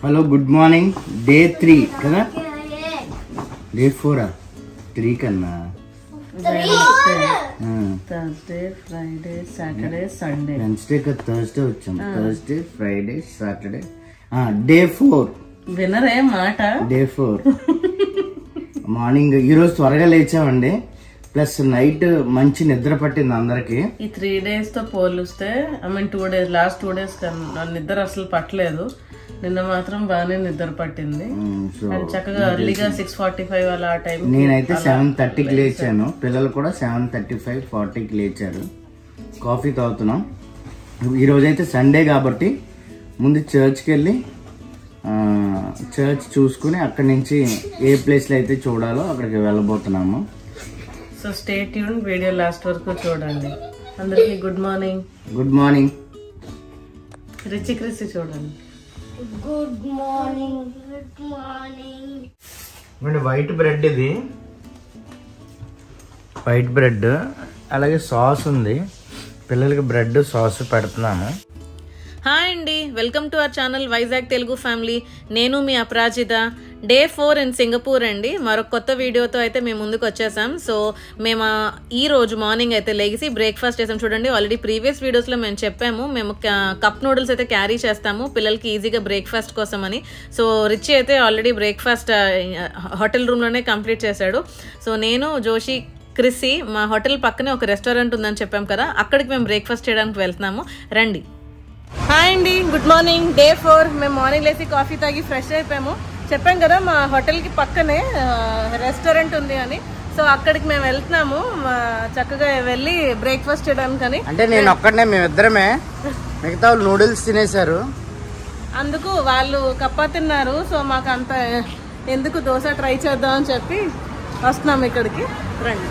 Hello good morning. Day 3 కదా, day 4 3 కన్నా Thursday Friday Saturday Sunday Wednesday కదా, Thursday వచ్చాం. థర్స్డే ఫ్రైడే సాటర్డే డే 4 వినరే మాట. డే 4 మార్నింగ్ ఈరోజు త్వరగా లేచామండి. ప్లస్ నైట్ మంచి నిద్ర పట్టింది అందరికి. ఈ 3 days తో పోలిస్తే లాస్ట్ 2 days నిద్ర అసలు పట్టలేదు. నిన్న మాత్రం బాగానే నిద్ర పట్టింది. చక్కగా ఎర్లీగా 6:45 అలా ఆ టైం. నేనైతే 7:30కి లేచాను. పిల్లలు కూడా 7:35, 40కి లేచారు. కాఫీ తాగుతున్నాం. ఈరోజైతే సండే కాబట్టి ముందు చర్చ్కి వెళ్ళి చర్చ్ చూసుకుని అక్కడి నుంచి ఏ ప్లేస్లో అయితే చూడాలో అక్కడికి వెళ్ళబోతున్నాము. So stay tune, video last వరకు చూడండి. అందరికి గుడ్ మార్నింగ్. Good morning. రిచి క్రిసి చూడండి. Good morning. Good morning. White bread, ఇది వైట్ బ్రెడ్, అలాగే సాస్ ఉంది. పిల్లలకి బ్రెడ్ సాస్ పెడుతున్నాను. హాయ్ అండి, welcome to our channel Vizag Telugu family. నేను మీ అపరాజిత. డే 4 ఇన్ సింగపూర్ అండి. మరొక కొత్త వీడియోతో అయితే మేము ముందుకు వచ్చేసాం. సో మేము ఈ రోజు మార్నింగ్ అయితే లేచి బ్రేక్ఫాస్ట్ చేసాం. చూడండి, ఆల్రెడీ ప్రీవియస్ వీడియోస్లో మేము చెప్పాము, మేము కప్ నూడిల్స్ అయితే క్యారీ చేస్తాము పిల్లలకి ఈజీగా బ్రేక్ఫాస్ట్ కోసం అని. సో రిచి అయితే ఆల్రెడీ బ్రేక్ఫాస్ట్ హోటల్ రూమ్లోనే కంప్లీట్ చేశాడు. సో నేను, జోషి, క్రిసి మా హోటల్ పక్కనే ఒక రెస్టారెంట్ ఉందని చెప్పాం కదా, అక్కడికి మేము బ్రేక్ఫాస్ట్ చేయడానికి వెళ్తున్నాము. రండి. హాయ్ అండి, గుడ్ మార్నింగ్. డే 4 మేము మార్నింగ్ లేసి కాఫీ తాగి ఫ్రెష్ అయిపోయాము. చెప్పాం కదా మా హోటల్కి పక్కనే రెస్టారెంట్ ఉంది అని. సో అక్కడికి మేము వెళ్తున్నాము చక్కగా వెళ్ళి బ్రేక్ఫాస్ట్ చేయడానికని. అంటే నేను ఒక్కడనే, మేమిద్దరమే, మిగతా వాళ్ళు నూడిల్స్ తినేశారు. అందుకు వాళ్ళు కప్ప తిన్నారు. సో మాకు అంత ఎందుకు దోశ ట్రై చేద్దాం అని చెప్పి వస్తున్నాము ఇక్కడికి. రండి.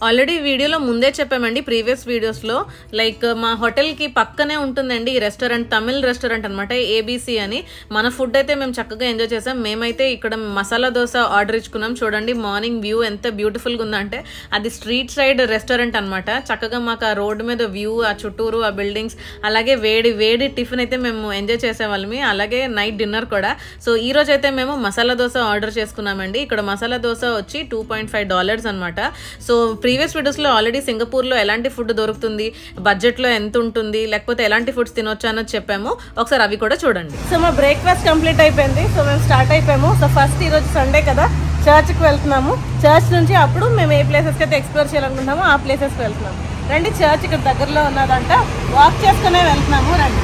ఆల్రెడీ వీడియోలో ముందే చెప్పామండి, ప్రీవియస్ వీడియోస్లో. లైక్ మా హోటల్కి పక్కనే ఉంటుందండి ఈ రెస్టారెంట్, తమిళ్ రెస్టారెంట్ అనమాట, ఏబీసీ అని. మన ఫుడ్ అయితే మేము చక్కగా ఎంజాయ్ చేసాం. మేమైతే ఇక్కడ మసాలా దోశ ఆర్డర్ ఇచ్చుకున్నాం. చూడండి మార్నింగ్ వ్యూ ఎంత బ్యూటిఫుల్గా ఉందంటే, అది స్ట్రీట్ సైడ్ రెస్టారెంట్ అనమాట. చక్కగా మాకు ఆ రోడ్డు మీద వ్యూ, ఆ చుట్టూరు ఆ బిల్డింగ్స్, అలాగే వేడి వేడి టిఫిన్ అయితే మేము ఎంజాయ్ చేసేవాళ్ళమి. అలాగే నైట్ డిన్నర్ కూడా. సో ఈ రోజు అయితే మేము మసాలా దోశ ఆర్డర్ చేసుకున్నామండి. ఇక్కడ మసాలా దోశ వచ్చి $2.5 అనమాట. సో ప్రీవియస్ వీడియోస్లో ఆల్రెడీ సింగపూర్లో ఎలాంటి ఫుడ్ దొరుకుతుంది, బడ్జెట్లో ఎంత ఉంటుంది, లేకపోతే ఎలాంటి ఫుడ్స్ తినొచ్చు అన్నది చెప్పాము. ఒకసారి అవి కూడా చూడండి. సో మా బ్రేక్ఫాస్ట్ కంప్లీట్ అయిపోయింది. సో మేము స్టార్ట్ అయిపోయాము. సో ఫస్ట్ ఈరోజు సండే కదా, చర్చ్కి వెళ్తున్నాము. చర్చ్ నుంచి అప్పుడు మేము ఏ ప్లేసెస్కి అయితే ఎక్స్ప్లోర్ చేయాలనుకుంటామో ఆ ప్లేసెస్కి వెళ్తున్నాము. రండి, చర్చ్ ఇక్కడ దగ్గరలో ఉన్నదంట, వాక్ చేసుకునే వెళ్తున్నాము. రండి.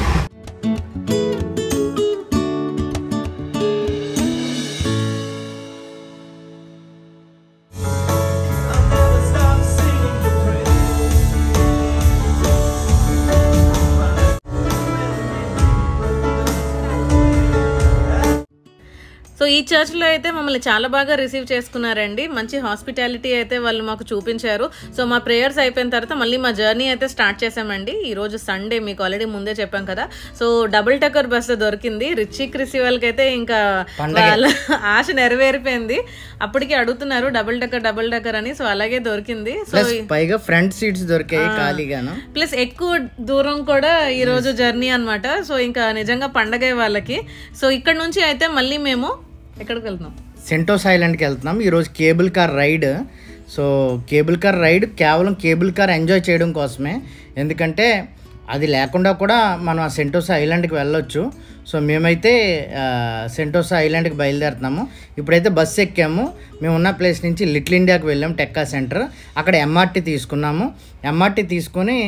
సో ఈ చర్చ్లో అయితే మమ్మల్ని చాలా బాగా రిసీవ్ చేసుకున్నారండి. మంచి హాస్పిటాలిటీ అయితే వాళ్ళు మాకు చూపించారు. సో మా ప్రేయర్స్ అయిపోయిన తర్వాత మళ్ళీ మా జర్నీ అయితే స్టార్ట్ చేసామండి. ఈరోజు సండే, మీకు ఆల్రెడీ ముందే చెప్పాం కదా. సో డబుల్ టెక్కర్ బస్సు దొరికింది. రిచి క్రిసి వాళ్ళకైతే ఇంకా వాళ్ళ ఆశ నెరవేరిపోయింది. అప్పటికి అడుగుతున్నారు డబుల్ టెక్కర్ అని. సో అలాగే దొరికింది. సో పైగా ఫ్రంట్ సీట్స్ దొరికాయి ఖాళీగాను. ప్లస్ ఎక్కువ దూరం కూడా ఈ రోజు జర్నీ అనమాట. సో ఇంకా నిజంగా పండగ వాళ్ళకి. సో ఇక్కడ నుంచి అయితే మళ్ళీ మేము ఎక్కడికి వెళ్తున్నాం, సెంటోస్ ఐలాండ్కి వెళ్తున్నాం. ఈరోజు cable car ride. So cable car ride కేవలం కేబుల్ కార్ ఎంజాయ్ చేయడం కోసమే. ఎందుకంటే అది లేకుండా కూడా మనం ఆ సెంటోసా ఐలాండ్కి వెళ్ళొచ్చు. సో మేమైతే సెంటోసా ఐలాండ్కి బయలుదేరుతున్నాము. ఇప్పుడైతే బస్సు ఎక్కాము. మేము ఉన్న ప్లేస్ నుంచి లిటిల్ ఇండియాకి వెళ్ళాము, టెక్కా సెంటర్. అక్కడ ఎంఆర్టీ తీసుకున్నాము. ఎంఆర్టీ తీసుకొని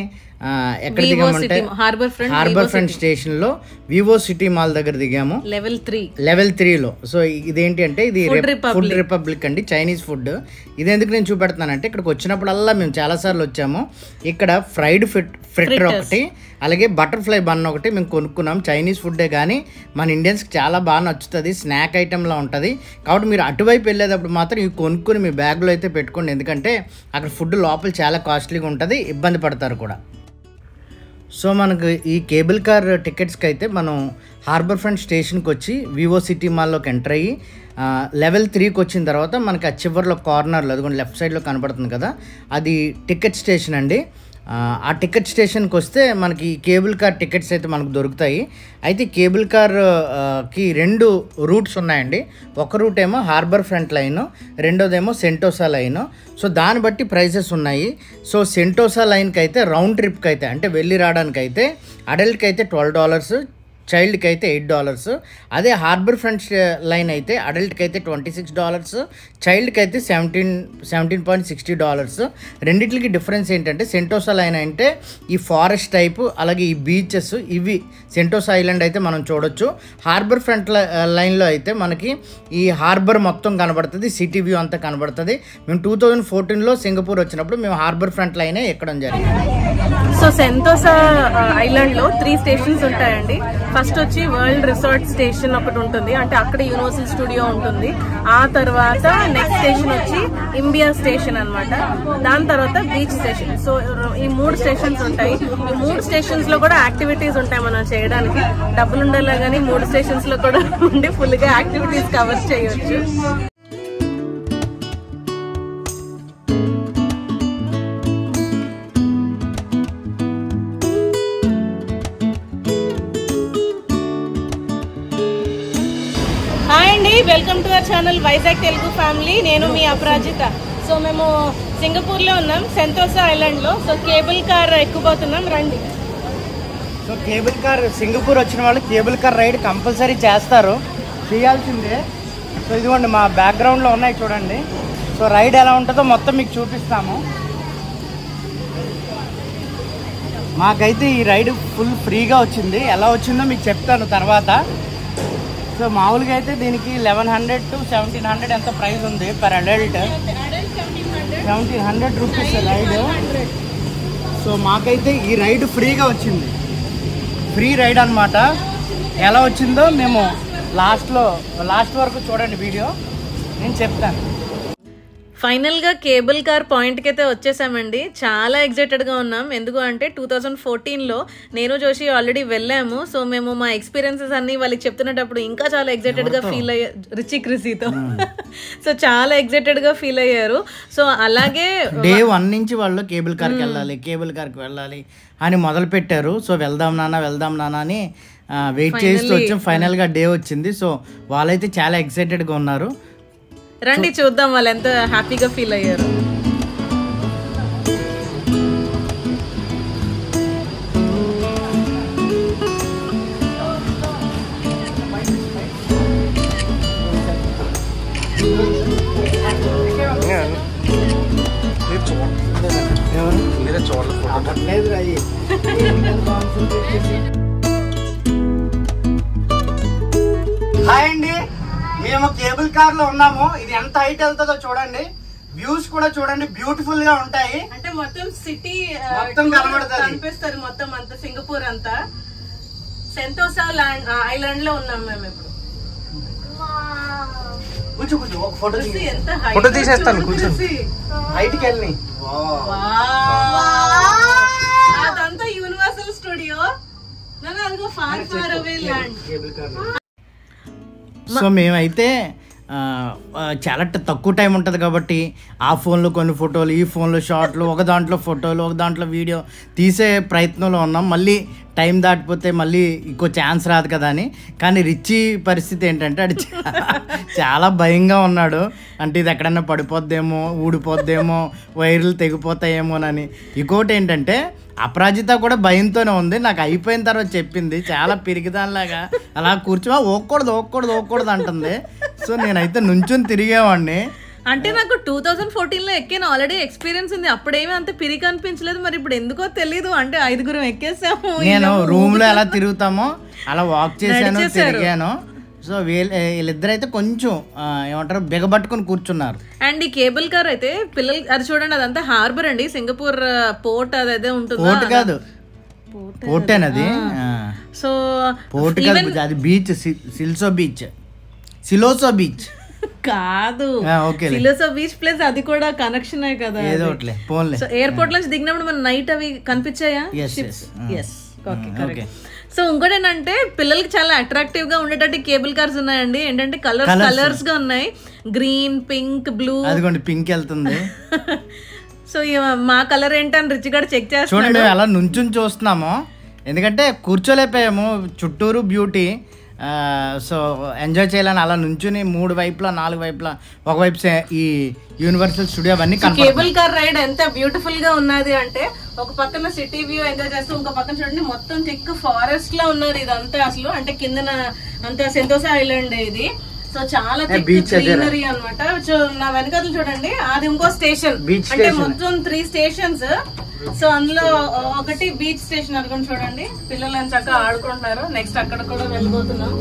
ఎక్కడ దిగామంటే హార్బర్ ఫ్రంట్ స్టేషన్లో వివో సిటీ మాల్ దగ్గర దిగాము, లెవెల్ 3లో. సో ఇదేంటి అంటే ఇది ఫుడ్ రిపబ్లిక్ అండి, చైనీస్ ఫుడ్. ఇది ఎందుకు నేను చూపెడుతున్నానంటే, ఇక్కడికి వచ్చినప్పుడల్లా మేము చాలాసార్లు వచ్చాము. ఇక్కడ ఫ్రైడ్ ఫ్రిటర్ ఒకటి, అలాగే బటర్ఫ్లై బన్ ఒకటి మేము కొనుక్కున్నాం. చైనీస్ ఫుడ్డే కానీ మన ఇండియన్స్కి చాలా బాగా నచ్చుతుంది, స్నాక్ ఐటెంలా ఉంటుంది. కాబట్టి మీరు అటువైపు వెళ్ళేటప్పుడు మాత్రం ఇవి కొనుక్కొని మీ బ్యాగ్లో అయితే పెట్టుకోండి. ఎందుకంటే అక్కడ ఫుడ్ లోపల చాలా కాస్ట్లీగా ఉంటుంది, ఇబ్బంది పడతారు కూడా. సో మనకు ఈ కేబుల్ కార్ టికెట్స్కి అయితే మనం హార్బర్ ఫ్రంట్ స్టేషన్కి వచ్చి వివో సిటీ మాల్లోకి ఎంటర్ అయ్యి లెవెల్ 3కి వచ్చిన తర్వాత మనకి ఆ చివరిలో కార్నర్లో అదిగోండి లెఫ్ట్ సైడ్లో కనపడుతుంది కదా, అది టికెట్ స్టేషన్ అండి. ఆ టికెట్ స్టేషన్కి వస్తే మనకి కేబుల్ కార్ టికెట్స్ అయితే మనకు దొరుకుతాయి. అయితే కేబుల్ కార్కి 2 రూట్స్ ఉన్నాయండి. ఒక రూట్ ఏమో హార్బర్ ఫ్రంట్ లైన్, రెండోదేమో సెంటోసా లైన్. సో దాన్ని బట్టి ప్రైసెస్ ఉన్నాయి. సో సెంటోసా లైన్కి అయితే రౌండ్ ట్రిప్కి అయితే అంటే వెళ్ళి రావడానికి అయితే అడల్ట్కి అయితే $12, చైల్డ్కి అయితే $8. అదే హార్బర్ ఫ్రంట్ లైన్ అయితే అడల్ట్కి అయితే $26, చైల్డ్కి అయితే $17.60. రెండిట్లకి డిఫరెన్స్ ఏంటంటే సెంటోసా లైన్ అంటే ఈ ఫారెస్ట్ టైపు, అలాగే ఈ బీచెస్, ఇవి సెంటోసా ఐలాండ్ అయితే మనం చూడొచ్చు. హార్బర్ ఫ్రంట్ లైన్లో అయితే మనకి ఈ హార్బర్ మొత్తం కనబడుతుంది, సిటీ వ్యూ అంతా కనబడుతుంది. మేము 2014లో సింగపూర్ వచ్చినప్పుడు మేము హార్బర్ ఫ్రంట్ లైనే ఎక్కడం జరిగింది. సో సెంటోసా ఐలాండ్ లో 3 స్టేషన్స్ ఉంటాయండి. ఫస్ట్ వచ్చి వరల్డ్ రిసార్ట్ స్టేషన్ ఒకటి ఉంటుంది, అంటే అక్కడ యూనివర్సల్ స్టూడియో ఉంటుంది. ఆ తర్వాత నెక్స్ట్ స్టేషన్ వచ్చి ఇండియా స్టేషన్ అన్నమాట. దాని తర్వాత బీచ్ స్టేషన్. సో ఈ 3 స్టేషన్స్ ఉంటాయి. ఈ 3 స్టేషన్స్ లో కూడా యాక్టివిటీస్ ఉంటాయి మనం చేయడానికి. డబ్బులు ఉండేలా కానీ 3 స్టేషన్స్ లో కూడా ఉండి ఫుల్ గా యాక్టివిటీస్ కవర్ చేయొచ్చు. Welcome to our channel Vizag Telugu family. నేను మీ అపరాజిత. సో మేము సింగపూర్లో ఉన్నాం, సెంటోసా ఐలాండ్లో. సో కేబుల్ కార్ ఎక్కుపోతున్నాం, రండి. సో కేబుల్ కార్ సింగపూర్ వచ్చిన వాళ్ళు కేబుల్ కార్ రైడ్ కంపల్సరీ చేయాల్సిందే. సో ఇదిగోండి మా బ్యాక్గ్రౌండ్లో ఉన్నాయి చూడండి. సో రైడ్ ఎలా ఉంటుందో మొత్తం మీకు చూపిస్తాము. మాకైతే ఈ రైడ్ ఫుల్ ఫ్రీగా వచ్చింది. ఎలా వచ్చిందో మీకు చెప్తాను తర్వాత. సో మామూలుగా అయితే దీనికి 1100 to 1700 ఎంత ప్రైస్ ఉంది per adult. 1700 rupees ride. So మాకైతే ఈ రైడ్ ఫ్రీగా వచ్చింది, ఫ్రీ రైడ్ అనమాట. ఎలా వచ్చిందో మేము లాస్ట్ వరకు చూడండి వీడియో, నేను చెప్తాను. ఫైనల్గా కేబుల్ కార్ పాయింట్కి అయితే వచ్చేసామండి. చాలా ఎగ్జైటెడ్గా ఉన్నాం. ఎందుకు అంటే 2014లో నేను జోషి ఆల్రెడీ వెళ్ళాము. సో మేము మా ఎక్స్పీరియన్సెస్ అన్ని వాళ్ళకి చెప్తున్నప్పుడు ఇంకా చాలా ఎగ్జైటెడ్గా ఫీల్ అయ్యారు, రిచితో. సో చాలా ఎగ్జైటెడ్గా ఫీల్ అయ్యారు. సో అలాగే డే 1 నుంచి వాళ్ళు కేబుల్ కార్కి వెళ్ళాలి అని మొదలు పెట్టారు. సో వెళ్దాం నాన్న అని వెయిట్ చేస్తూ వచ్చాం. ఫైనల్గా డే వచ్చింది. సో వాళ్ళైతే చాలా ఎగ్జైటెడ్గా ఉన్నారు. రండి చూద్దాం వాళ్ళు ఎంత హ్యాపీగా ఫీల్ అయ్యారు. హాయ్ అండి, మేము కేబుల్ కార్ లో ఉన్నాము. ఇది ఎంత హైట్ వెళ్తుందో చూడండి. వ్యూస్ కూడా చూడండి, బ్యూటిఫుల్ గా ఉంటాయి. అంటే మొత్తం సిటీ మొత్తం కనిపిస్తుంది, మొత్తం అంతా సింగపూర్ అంతా. సెంటోసా ఐలాండ్ లో ఉన్నాం మేము ఇప్పుడు. ఒక ఫోటో తీసేస్తాను. హైట్కి వెళ్ళి అదంతా universal studio. Far far away land. So మేమైతే చాలా తక్కువ టైం ఉంటుంది కాబట్టి ఆ ఫోన్లో కొన్ని ఫోటోలు, ఈ ఫోన్లో షార్ట్లు, ఒక దాంట్లో ఫోటోలు, ఒక దాంట్లో వీడియో తీసే ప్రయత్నంలో ఉన్నాం. మళ్ళీ టైం దాటిపోతే మళ్ళీ ఇంకో ఛాన్స్ రాదు కదా అని. కానీ రిచి పరిస్థితి ఏంటంటే అది చాలా భయంగా ఉన్నాడు. అంటే ఇది ఎక్కడన్నా పడిపోద్దేమో, ఊడిపోద్దేమో, వైర్లు తెగిపోతాయేమోనని. ఇంకోటి ఏంటంటే అపరాజిత కూడా భయంతోనే ఉంది. నాకు అయిపోయిన తర్వాత చెప్పింది, చాలా పిరికిదానిలాగా అలా కూర్చో ఓక్కూడదు అంటుంది. సో నేనైతే నుంచుని తిరిగేవాడిని. అంటే నాకు 2014లో ఎక్కాను, ఆల్రెడీ ఎక్స్పీరియన్స్ ఉంది. అప్పుడేమీ అంత పిరికి అనిపించలేదు. మరి ఇప్పుడు ఎందుకో తెలీదు. అంటే 5 ఎక్కేసాము. నేను రూమ్ లో ఎలా తిరుగుతామో అలా వాక్ చేశాను, తిరిగాను. సో వీళ్ళిద్దరైతే కొంచెం ఏమంటారు బిగబట్టుకుని కూర్చున్నారు. అండ్ ఈ కేబుల్ కార్ అయితే పిల్లలు, అది చూడండి, అదంతా హార్బర్ అండి. సింగపూర్ పోర్ట్ అదే ఉంటుంది. పోర్ట్ కాదు, పోర్టేనది. సో పోర్ట్ కాదు, అది బీచ్, సిలోసో బీచ్ కాదు. సిలోసో బీచ్ ప్లస్ అది కూడా కనెక్షన్ కదా. సో ఎయిర్పోర్ట్ నుంచి దిగినప్పుడు మన నైట్ అవి కనిపించాయా? ఓకే. సో ఇంకోటి ఏంటంటే పిల్లలకి చాలా అట్రాక్టివ్ గా ఉండేటట్టు కేబుల్ కార్స్ ఉన్నాయండి. ఏంటంటే కలర్స్ గా ఉన్నాయి, గ్రీన్, పింక్, బ్లూ. అదిగోండి పింక్ వెళ్తుంది. సో మా కలర్ ఏంటని రిచ్ గారు చెక్ చేస్తాడు. చూడండి మేము ఎలా నుంచుని చూస్తున్నాము, ఎందుకంటే కూర్చోలేకపోయాము, చుట్టూరు బ్యూటీ. సో ఎంజాయ్ చేయాలని అలా నుంచుని 3 వైపులా 4 వైపులా, ఒకవైపు ఈ యూనివర్సల్ స్టూడియో అవన్నీ కేబుల్ కార్ రైడ్ ఎంత బ్యూటిఫుల్ గా ఉన్నది అంటే, ఒక పక్కన సిటీ వ్యూ ఎంజాయ్ చేస్తూ ఇంకో పక్కన చూడండి మొత్తం థిక్ ఫారెస్ట్ లా ఉన్నది ఇదంతా అసలు. అంటే కిందన అంత సెంటోసా ఐలాండ్ ఇది. సో చాలా గ్రీనరీ అన్నమాట. సో నా వెనకాల చూడండి అది ఇంకో స్టేషన్, అంటే మొత్తం 3 స్టేషన్స్. సో అందులో ఒకటి బీచ్ స్టేషన్ అనుకుని చూడండి, పిల్లలు ఎంత చక్కగా ఆడుకుంటున్నారు. నెక్స్ట్ అక్కడ కూడా వెళ్ళిపోతున్నాం.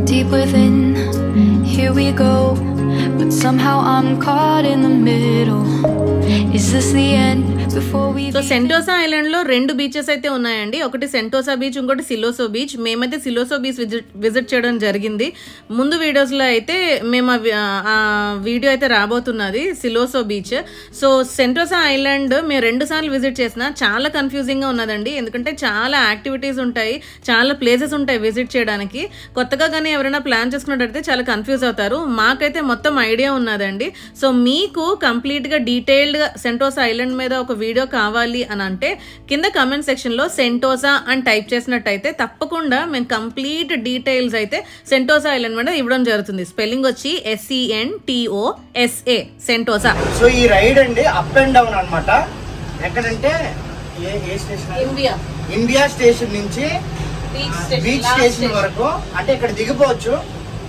Deep within, here we go, but somehow I'm caught in the middle. Is this the end before we? So Sentosa island లో 2 బీచెస్ అయితే ఉన్నాయండి. ఒకటి సెంటోసా బీచ్, ఇంకోటి సిలోసో బీచ్. మేమైతే సిలోసో బీచ్ విజిట్ చేయడం జరిగింది. ముందు వీడియోస్ లో అయితే మేము ఆ వీడియో అయితే రాబోతున్నది సిలోసో బీచ్. సో సెంటోసా ఐలాండ్ మేము 2 సార్లు విజిట్ చేసిన చాలా కన్ఫ్యూజింగ్ గా ఉన్నదండి, ఎందుకంటే చాలా యాక్టివిటీస్ ఉంటాయి, చాలా ప్లేసెస్ ఉంటాయి విజిట్ చేయడానికి. కొత్తగా కానీ ఎవరైనా ప్లాన్ చేసుకున్నట్టయితే చాలా కన్ఫ్యూజ్ అవుతారు. మాకైతే మొత్తం ఐడియా ఉన్నదండి. సో మీకు కంప్లీట్ గా డీటెయిల్డ్ గా సెంటోసా ఐలాండ్ మీద ఒక వీడియో కావాలి అని అంటే కింద కమెంట్ సెక్షన్ లో సెంటోసా అని టైప్ చేసినట్టయితే తప్పకుండా మేము కంప్లీట్ డీటెయిల్స్ అయితే సెంటోసా ఐలాండ్ మీద ఇవ్వడం జరుగుతుంది. స్పెల్లింగ్ వచ్చి SENTOSA సెంటోసా. సో ఈ రైడ్ అండి అప్ అండ్ డౌన్ అన్నమాట. ఎక్కడంటే ఏ స్టేషన్? ఇండియా స్టేషన్ నుంచి బీచ్ స్టేషన్ వరకు. అంటే ఇక్కడ దిగిపోవచ్చు,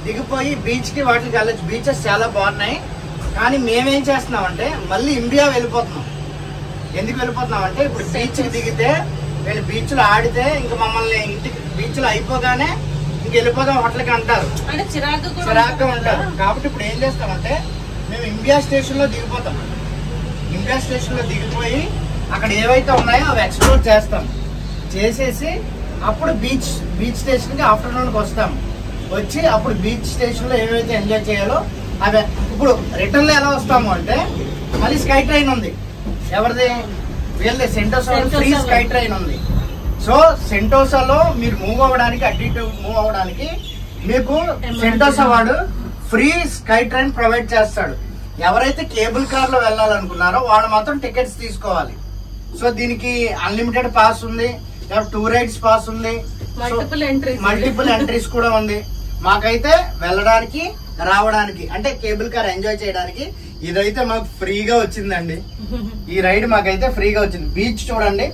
దిగిపోయి బీచ్ కి వాటికి వెళ్ళచ్చు. బీచెస్ చాలా బాగున్నాయి, కానీ మేమేం చేస్తున్నామంటే మళ్ళీ ఇండియా వెళ్ళిపోతున్నాం. ఎందుకు వెళ్ళిపోతున్నాం అంటే ఇప్పుడు బీచ్ కి దిగితే వీళ్ళు బీచ్ లో ఆడితే ఇంకా మమ్మల్ని ఇంటికి బీచ్ లో అయిపోగానే ఇంక వెళ్ళిపోదాం హోటల్కి అంటారు, చిరాకుగా ఉంటారు. కాబట్టి ఇప్పుడు ఏం చేస్తామంటే మేము ఇండియా స్టేషన్ లో దిగిపోతాం. ఇండియా స్టేషన్ లో దిగిపోయి అక్కడ ఏవైతే ఉన్నాయో అవి ఎక్స్ప్లోర్ చేస్తాం. చేసేసి అప్పుడు బీచ్ స్టేషన్ కి ఆఫ్టర్నూన్కి వస్తాం. వచ్చి అప్పుడు బీచ్ స్టేషన్ లో ఏవైతే ఎంజాయ్ చేయాలో అవి. ఇప్పుడు రిటర్న్ లో ఎలా వస్తాము అంటే మళ్ళీ స్కై ట్రైన్ ఉంది. ఎవరిది? వీళ్ళది. సెంటోసా ఫ్రీ స్కై ట్రైన్ ఉంది. సో సెంటోసాలో మీరు మూవ్ అవ్వడానికి, అటు ఇటు మూవ్ అవ్వడానికి మీకు సెంటోసా వాడు ఫ్రీ స్కై ట్రైన్ ప్రొవైడ్ చేస్తాడు. ఎవరైతే కేబుల్ కార్ లో వెళ్ళాలనుకున్నారో వాళ్ళు మాత్రం టికెట్స్ తీసుకోవాలి. సో దీనికి అన్లిమిటెడ్ పాస్ ఉంది, 2 రైడ్స్ పాస్ ఉంది, మల్టిపుల్ ఎంట్రీస్ కూడా ఉంది. మాకైతే వెళ్ళడానికి రావడానికి అంటే కేబుల్ కార్ ఎంజాయ్ చేయడానికి ఇదైతే మాకు ఫ్రీగా వచ్చిందండి. ఈ రైడ్ మాకైతే ఫ్రీగా వచ్చింది. బీచ్ చూడండి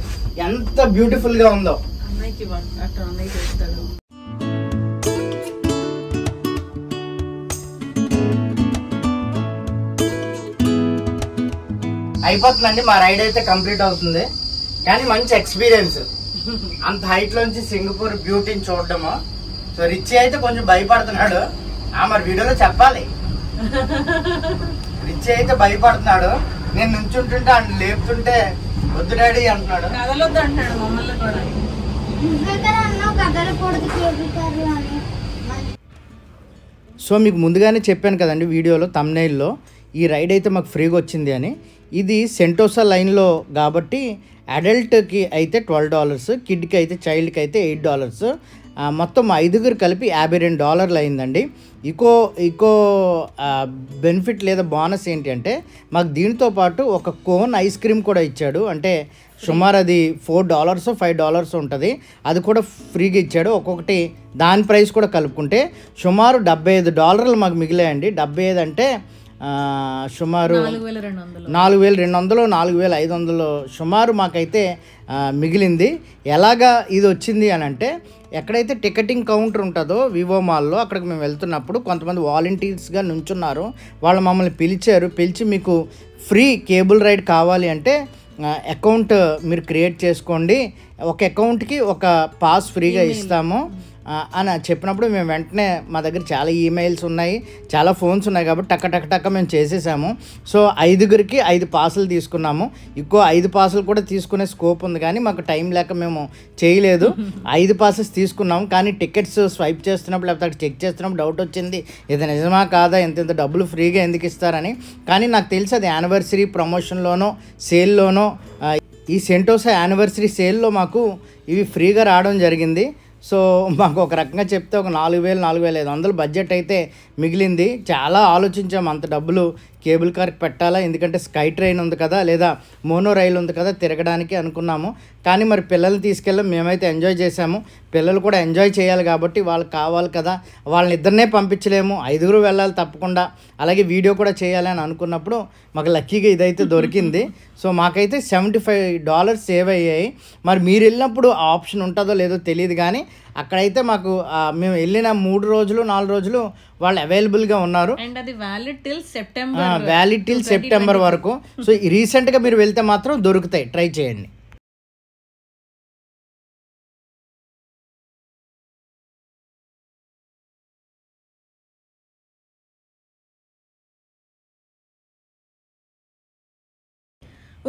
ఎంత బ్యూటిఫుల్ గా ఉందో. అయిపోతుందండి, మా రైడ్ అయితే కంప్లీట్ అవుతుంది. కానీ మంచి ఎక్స్పీరియన్స్, అంత హైట్ లోంచి సింగపూర్ బ్యూటీని చూడడము. సో రిచ్ అయితే కొంచెం భయపడుతున్నాడు, మరి వీడియోలో చెప్పాలి. రిచ్ అయితే భయపడుతున్నాడు. నేను నుంచుంటుంటే ఆయన లేపుతుంటే వద్దు డాడీ అంటున్నాడు. సో మీకు ముందుగానే చెప్పాను కదండి వీడియోలో థంబ్నెయిల్లో, ఈ రైడ్ అయితే మాకు ఫ్రీగా వచ్చింది అని. ఇది సెంటోసా లైన్లో కాబట్టి అడల్ట్కి అయితే $12, కిడ్కి అయితే చైల్డ్కి అయితే $8. మొత్తం 5గురు కలిపి $52 అయిందండి. ఇంకో బెనిఫిట్ లేదా బోనస్ ఏంటి అంటే మాకు దీంతో పాటు ఒక కోన్ ఐస్ క్రీమ్ కూడా ఇచ్చాడు. అంటే సుమారు అది $4 $5 ఉంటుంది, అది కూడా ఫ్రీగా ఇచ్చాడు. ఒక్కొక్కటి దాని ప్రైస్ కూడా కలుపుకుంటే సుమారు $75 మాకు మిగిలాయండి. 75 అంటే సుమారు 4200 4500 సుమారు మాకైతే మిగిలింది. ఎలాగా ఇది వచ్చింది అని అంటే ఎక్కడైతే టికెటింగ్ కౌంటర్ ఉంటుందో వివో మాల్లో అక్కడికి మేము వెళ్తున్నప్పుడు కొంతమంది వాలంటీర్స్గా నుంచున్నారు. వాళ్ళు మమ్మల్ని పిలిచి మీకు ఫ్రీ కేబుల్ రైడ్ కావాలి అంటే అకౌంట్ మీరు క్రియేట్ చేసుకోండి, ఒక అకౌంట్కి ఒక పాస్ ఫ్రీగా ఇస్తాము అని చెప్పినప్పుడు మేము వెంటనే మా దగ్గర చాలా ఈమెయిల్స్ ఉన్నాయి, చాలా ఫోన్స్ ఉన్నాయి కాబట్టి టక్క మేము చేసేసాము. సో 5గురికి 5 పాసులు తీసుకున్నాము. ఇంకో 5 పాసులు కూడా తీసుకునే స్కోప్ ఉంది, కానీ మాకు టైం లేక మేము చేయలేదు. 5 పాసెస్ తీసుకున్నాము. కానీ టికెట్స్ స్వైప్ చేస్తున్నప్పుడు లేకపోతే అక్కడ చెక్ చేస్తున్నప్పుడు డౌట్ వచ్చింది, ఇది నిజమా కాదా, ఇంత డబ్బులు ఫ్రీగా ఎందుకు ఇస్తారని. కానీ నాకు తెలిసి అది యానివర్సరీ ప్రమోషన్లోనో సేల్లోనో, ఈ సెంటోసా యానివర్సరీ సేల్లో మాకు ఇవి ఫ్రీగా రావడం జరిగింది. సో మాకు ఒక రకంగా చెప్తే ఒక 4,000 4,500 బడ్జెట్ అయితే మిగిలింది. చాలా ఆలోచించాం అంత డబ్బులు కేబుల్ కార్కి పెట్టాలా, ఎందుకంటే స్కై ట్రైన్ ఉంది కదా, లేదా మోనో రైలు ఉంది కదా తిరగడానికి అనుకున్నాము. కానీ మరి పిల్లల్ని తీసుకెళ్ళాం, మేమైతే ఎంజాయ్ చేసాము. పిల్లలు కూడా ఎంజాయ్ చేయాలి కాబట్టి వాళ్ళకి కావాలి కదా, వాళ్ళని ఇద్దరినే పంపించలేము, 5గురు వెళ్ళాలి తప్పకుండా, అలాగే వీడియో కూడా చేయాలి అని అనుకున్నప్పుడు మాకు లక్కీగా ఇదైతే దొరికింది. సో మాకైతే $75 సేవ్ అయ్యాయి. మరి మీరు వెళ్ళినప్పుడు ఆ ఆప్షన్ ఉంటుందో లేదో తెలియదు, కానీ అక్కడైతే మాకు మేము వెళ్ళిన 3 రోజులు 4 రోజులు వాళ్ళు అవైలబుల్గా ఉన్నారు. అండ్ అది వ్యాలిడ్ టిల్ సెప్టెంబర్ వరకు. సో రీసెంట్గా మీరు వెళ్తే మాత్రం దొరుకుతాయి, ట్రై చేయండి.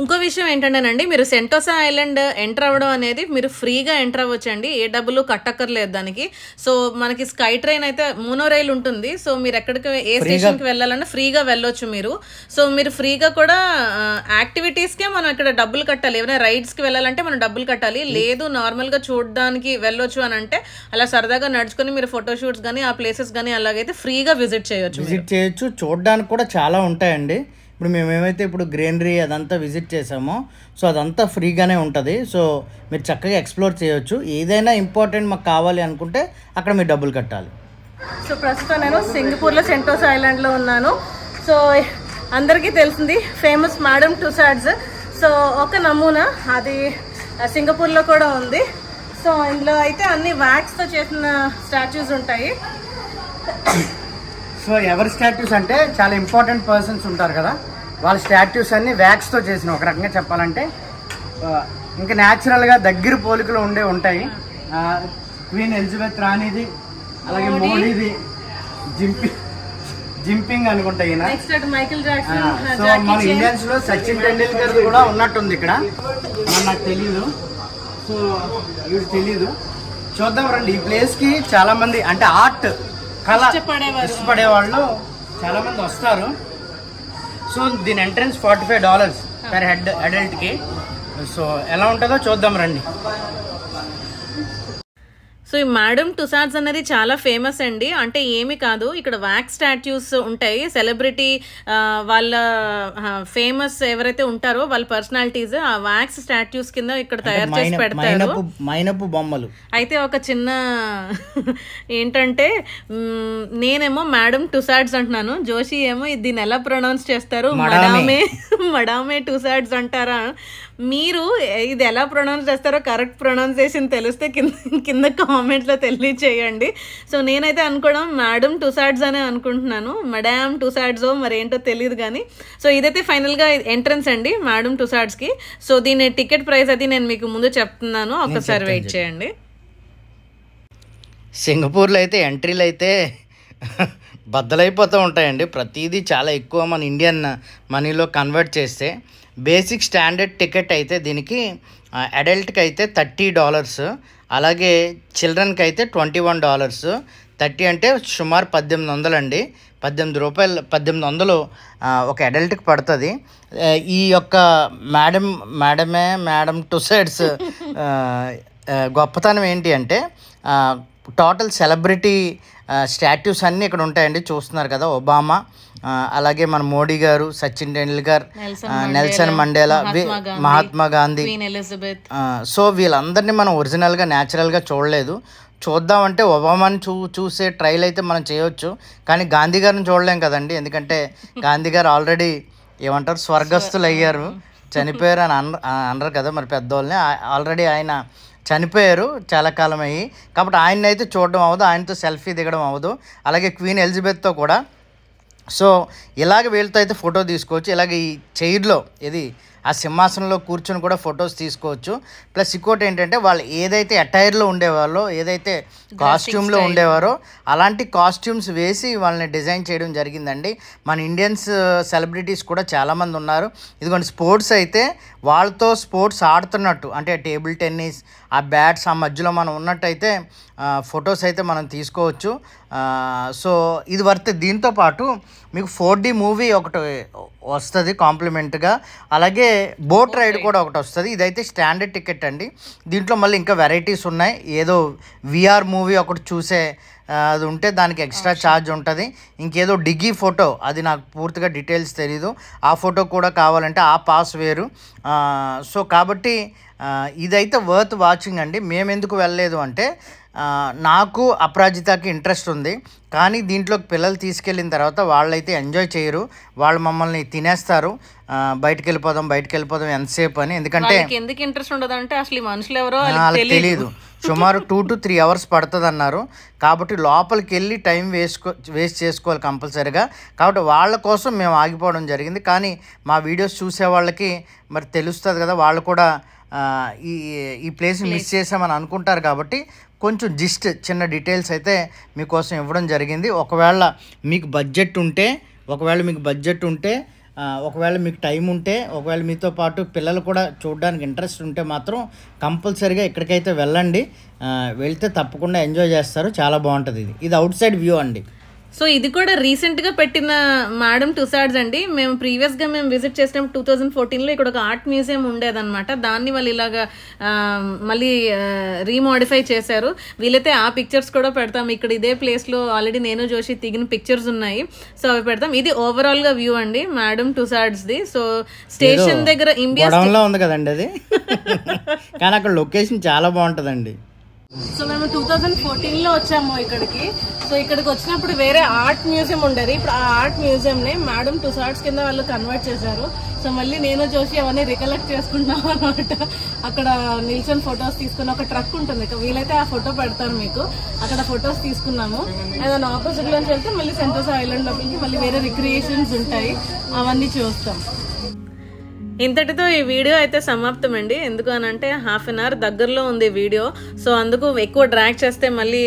ఇంకో విషయం ఏంటంటేనండి, మీరు సెంటోసా ఐలాండ్ ఎంటర్ అవ్వడం అనేది మీరు ఫ్రీగా ఎంటర్ అవ్వచ్చండి, ఏ డబ్బులు కట్టక్కర్లేదు దానికి. సో మనకి స్కై ట్రైన్ అయితే మోనో రైల్ ఉంటుంది. సో మీరు ఎక్కడికి ఏ స్టేషన్కి వెళ్ళాలన్నా ఫ్రీగా వెళ్ళొచ్చు మీరు. సో మీరు ఫ్రీగా కూడా యాక్టివిటీస్కే మనం ఇక్కడ డబ్బులు కట్టాలి. ఏమైనా రైడ్స్కి వెళ్ళాలంటే మనం డబ్బులు కట్టాలి. లేదు నార్మల్గా చూడడానికి వెళ్ళొచ్చు అని అంటే అలా సరదాగా నడుచుకొని మీరు ఫోటోషూట్స్ కానీ ఆ ప్లేసెస్ కానీ అలాగైతే ఫ్రీగా విజిట్ చేయొచ్చు. చూడడానికి కూడా చాలా ఉంటాయండి. ఇప్పుడు మేమేమైతే ఇప్పుడు గ్రీనరీ అదంతా విజిట్ చేసామో సో అదంతా ఫ్రీగానే ఉంటుంది. సో మీరు చక్కగా ఎక్స్ప్లోర్ చేయొచ్చు. ఏదైనా ఇంపార్టెంట్ మాకు కావాలి అనుకుంటే అక్కడ మీరు డబ్బులు కట్టాలి. సో ప్రస్తుతం నేను సింగపూర్లో సెంటోసా ఐలాండ్లో ఉన్నాను. సో అందరికీ తెలిసింది ఫేమస్ మేడమ్ టుసాడ్స్. సో ఒక నమూనా అది సింగపూర్లో కూడా ఉంది. సో ఇందులో అయితే అన్ని వ్యాక్స్తో చేసిన స్టాచ్యూస్ ఉంటాయి. సో ఎవరి స్టాట్యూస్ అంటే చాలా ఇంపార్టెంట్ పర్సన్స్ ఉంటారు కదా, వాళ్ళ స్టాట్యూస్ అన్ని వ్యాక్స్తో చేసిన, ఒక రకంగా చెప్పాలంటే. ఇంకా న్యాచురల్గా దగ్గర పోలికలు ఉంటాయి. క్వీన్ ఎలిజబెత్ రాణిది, అలాగే మోడీది, జింపింగ్ అనుకుంటా ఈయన. సో మన ఇండియన్స్ లో సచిన్ టెండూల్కర్ కూడా ఉన్నట్టుంది ఇక్కడ, నాకు తెలీదు. సో ఇవి తెలీదు. చూద్దాం రండి. ఈ ప్లేస్ కి చాలా మంది అంటే ఆర్ట్ కళ ఇష్టపడే వాళ్ళు చాలా మంది వస్తారు. సో దీని ఎంట్రన్స్ $45 పర్ హెడ్ అడల్ట్ కి. సో ఎలా ఉంటుందో చూద్దాం రండి. సో ఈ మేడమ్ టుసాడ్స్ అనేది చాలా ఫేమస్ అండి. అంటే ఏమి కాదు, ఇక్కడ వ్యాక్స్ స్టాట్యూస్ ఉంటాయి. సెలబ్రిటీ వాళ్ళ ఫేమస్ ఎవరైతే ఉంటారో వాళ్ళ పర్సనాలిటీస్ ఆ వ్యాక్స్ స్టాట్యూస్ కింద ఇక్కడ తయారు చేసి పెడతారు. మైనపు బొమ్మలు. అయితే ఒక చిన్న ఏంటంటే నేనేమో మేడమ్ టుసాడ్స్ అంటున్నాను, జోషి ఏమో దీన్ని ఎలా ప్రొనౌన్స్ చేస్తారు, మడామే టుసాడ్స్ అంటారా. మీరు ఇది ఎలా ప్రొనౌన్స్ చేస్తారో కరెక్ట్ ప్రొనౌన్సియేషన్ తెలిస్తే కింద కామెంట్లో తెలియచేయండి. సో నేనైతే అనుకోవడం మేడమ్ టుసాడ్స్ అనే అనుకుంటున్నాను, మడామ్ టుసాడ్సో మరేంటో తెలియదు కానీ. సో ఇదైతే ఫైనల్గా ఎంట్రన్స్ అండి మేడమ్ టుసాడ్స్కి. సో దీని టికెట్ ప్రైస్ అది నేను మీకు ముందు చెప్తున్నాను, ఒకసారి వెయిట్ చేయండి. సింగపూర్లో అయితే ఎంట్రీలు అయితే బద్దలైపోతూ ఉంటాయండి. ప్రతిదీ చాలా ఎక్కువ మన ఇండియన్ మనీలో కన్వర్ట్ చేస్తే. బేసిక్ స్టాండర్డ్ టికెట్ అయితే దీనికి అడల్ట్కి అయితే $30, అలాగే చిల్డ్రన్కి అయితే $21. 30 అంటే సుమారు 1800 అండి. $18 ఒక అడల్ట్కి పడుతుంది. ఈ యొక్క మేడమ్ టుసాడ్స్ గొప్పతనం ఏంటి అంటే టోటల్ సెలబ్రిటీ స్టాట్యూస్ అన్నీ ఇక్కడ ఉంటాయండి. చూస్తున్నారు కదా, ఒబామా, అలాగే మన మోడీ గారు, Sachin Tendulkar, Nelson Mandela, Mahatma Gandhi. So వీళ్ళందరినీ మనం ఒరిజినల్గా న్యాచురల్గా చూడలేదు. చూద్దామంటే ఒబామాని చూసే ట్రైల్ అయితే మనం చేయవచ్చు, కానీ గాంధీ గారిని చూడలేం కదండి. ఎందుకంటే గాంధీ గారు ఆల్రెడీ ఏమంటారు స్వర్గస్థులు అయ్యారు, చనిపోయారు అని అనరు కదా మరి పెద్దోళ్ళని. ఆల్రెడీ ఆయన చనిపోయారు చాలా కాలం అయ్యి, కాబట్టి ఆయన్ని అయితే చూడడం అవ్వదు, ఆయనతో సెల్ఫీ దిగడం అవ్వదు. అలాగే క్వీన్ ఎలిజబెత్తో కూడా. సో ఇలాగ వీళ్ళతో అయితే ఫోటో తీసుకోవచ్చు. ఇలాగ ఈ చైర్లో ఇది ఆ సింహాసనంలో కూర్చొని కూడా ఫొటోస్ తీసుకోవచ్చు. ప్లస్ ఇంకోటి ఏంటంటే వాళ్ళు ఏదైతే అటైర్లో ఉండేవాళ్ళో, ఏదైతే కాస్ట్యూమ్లో ఉండేవారో అలాంటి కాస్ట్యూమ్స్ వేసి వాళ్ళని డిజైన్ చేయడం జరిగిందండి. మన ఇండియన్స్ సెలబ్రిటీస్ కూడా చాలామంది ఉన్నారు. ఇదిగోండి స్పోర్ట్స్ అయితే వాళ్ళతో స్పోర్ట్స్ ఆడుతున్నట్టు, అంటే టేబుల్ టెన్నిస్, ఆ బ్యాట్స్ ఆ మధ్యలో మనం ఉన్నట్టయితే ఫొటోస్ అయితే మనం తీసుకోవచ్చు. సో ఇది వర్త్. దీంతో పాటు మీకు 4D మూవీ ఒకటి వస్తుంది కాంప్లిమెంట్గా. అలాగే బోట్ రైడ్ కూడా ఒకటి వస్తుంది. ఇదైతే స్టాండర్డ్ టికెట్ అండి. దీంట్లో మళ్ళీ ఇంకా వెరైటీస్ ఉన్నాయి. ఏదో విఆర్ మూవీ ఒకటి చూసే అది ఉంటే దానికి ఎక్స్ట్రా ఛార్జ్ ఉంటుంది. ఇంకేదో డిగ్గీ ఫోటో, అది నాకు పూర్తిగా డీటెయిల్స్ తెలీదు, ఆ ఫోటో కూడా కావాలంటే ఆ పాస్ వేరు. సో కాబట్టి ఇదైతే వర్త్ వాచింగ్ అండి. మేము ఎందుకు వెళ్ళలేదు అంటే నాకు అపరాజితకి ఇంట్రెస్ట్ ఉంది, కానీ దీంట్లోకి పిల్లలు తీసుకెళ్ళిన తర్వాత వాళ్ళైతే ఎంజాయ్ చేయరు, వాళ్ళు మమ్మల్ని తినేస్తారు. బయటకు వెళ్ళిపోదాం ఎంతసేపు అని. ఎందుకంటే ఎందుకు ఇంట్రెస్ట్ ఉండదు అంటే అసలు మనుషులు ఎవరో వాళ్ళకి తెలియదు. సుమారు 2 to 3 hours పడుతుంది అన్నారు. కాబట్టి లోపలికి వెళ్ళి టైం వేస్ట్ చేసుకోవాలి కంపల్సరీగా. కాబట్టి వాళ్ళ కోసం మేము ఆగిపోవడం జరిగింది. కానీ మా వీడియోస్ చూసే వాళ్ళకి మరి తెలుస్తుంది కదా, వాళ్ళు కూడా ఈ ప్లేస్ని మిస్ చేసామని అనుకుంటారు. కాబట్టి కొంచెం జస్ట్ చిన్న డీటెయిల్స్ అయితే మీకోసం ఇవ్వడం జరిగింది. ఒకవేళ మీకు బడ్జెట్ ఉంటే, ఒకవేళ మీకు టైం ఉంటే, ఒకవేళ మీతో పాటు పిల్లలు కూడా చూడడానికి ఇంట్రెస్ట్ ఉంటే మాత్రం కంపల్సరీగా ఇక్కడికైతే వెళ్ళండి. వెళ్తే తప్పకుండా ఎంజాయ్ చేస్తారు. చాలా బాగుంటుంది. ఇది అవుట్ సైడ్ వ్యూ అండి. సో ఇది కూడా రీసెంట్గా పెట్టిన మేడం టుసాడ్స్ అండి. మేము ప్రీవియస్గా విజిట్ చేసినప్పుడు 2014లో ఇక్కడ ఒక ఆర్ట్ మ్యూజియం ఉండేదన్నమాట. దాన్ని వాళ్ళు ఇలాగా మళ్ళీ రీమోడిఫై చేశారు. వీలైతే ఆ పిక్చర్స్ కూడా పెడతాం. ఇక్కడ ఇదే ప్లేస్లో ఆల్రెడీ నేను జోషి దిగిన పిక్చర్స్ ఉన్నాయి. సో అవి పెడతాం. ఇది ఓవరాల్గా వ్యూ అండి మేడం టుసాడ్స్ది. సో స్టేషన్ దగ్గర ఇండియా ఉంది కదండి అది, కానీ అక్కడ లొకేషన్ చాలా బాగుంటుందండి. సో మేము 2014లో వచ్చాము ఇక్కడికి. సో ఇక్కడికి వచ్చినప్పుడు వేరే ఆర్ట్ మ్యూజియం ఉండేది. ఇప్పుడు ఆ ఆర్ట్ మ్యూజియంని మేడం టుసాడ్స్ కింద వాళ్ళు కన్వర్ట్ చేశారు. సో మళ్ళీ నేను జోషి అవన్నీ రికలెక్ట్ చేసుకుంటున్నాం అనమాట. అక్కడ నిల్చొని ఫొటోస్ తీసుకుని ఒక ట్రక్ ఉంటుంది, వీలైతే ఆ ఫోటో పెడతాను మీకు. అక్కడ ఫొటోస్ తీసుకున్నాము. ఏదైనా ఆపోజిట్ లోంచి వెళ్తే మళ్ళీ సెంటోసా ఐలాండ్ లోపలికి మళ్ళీ వేరే రిక్రియేషన్స్ ఉంటాయి, అవన్నీ చూస్తాం. ఇంతటితో ఈ వీడియో అయితే సమాప్తం అండి. ఎందుకు అని అంటే 1/2 hour దగ్గరలో ఉంది వీడియో. సో అందుకు ఎక్కువ డ్రాగ్ చేస్తే మళ్ళీ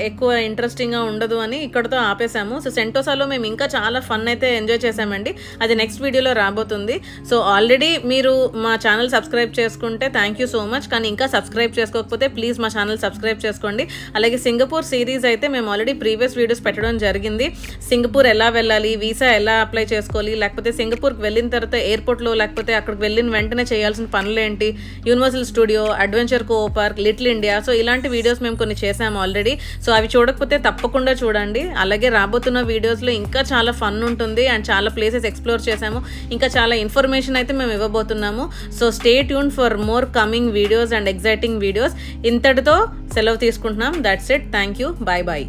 ఎక్కువ ఇంట్రెస్టింగ్గా ఉండదు అని ఇక్కడతో ఆపేసాము. సో సెంటోసాలో మేము ఇంకా చాలా ఫన్ అయితే ఎంజాయ్ చేసామండి. అది నెక్స్ట్ వీడియోలో రాబోతుంది. సో ఆల్రెడీ మీరు మా ఛానల్ సబ్స్క్రైబ్ చేసుకుంటే థ్యాంక్ యూ సో మచ్. కానీ ఇంకా సబ్స్క్రైబ్ చేసుకోకపోతే ప్లీజ్ మా ఛానల్ సబ్స్క్రైబ్ చేసుకోండి. అలాగే సింగపూర్ సిరీస్ అయితే మేము ఆల్రెడీ ప్రీవియస్ వీడియోస్ పెట్టడం జరిగింది. సింగపూర్ ఎలా వెళ్ళాలి, వీసా ఎలా అప్లై చేసుకోవాలి, లేకపోతే సింగపూర్కి వెళ్ళిన తర్వాత ఎయిర్పోర్ట్లో లేకపోతే అక్కడికి వెళ్ళిన వెంటనే చేయాల్సిన పనులు ఏంటి, యూనివర్సల్ స్టూడియో, అడ్వెంచర్ కో పార్క్, లిటిల్ ఇండియా, సో ఇలాంటి వీడియోస్ మేము కొన్ని చేసాము ఆల్రెడీ. సో అవి చూడకపోతే తప్పకుండా చూడండి. అలాగే రాబోతున్న వీడియోస్లో ఇంకా చాలా ఫన్ ఉంటుంది అండ్ చాలా ప్లేసెస్ ఎక్స్ప్లోర్ చేసాము. ఇంకా చాలా ఇన్ఫర్మేషన్ అయితే మేము ఇవ్వబోతున్నాము. So stay tune for more coming videos and exciting videos. ఇంతటితో సెలవు తీసుకుంటున్నాం. That's it. Thank you. Bye bye.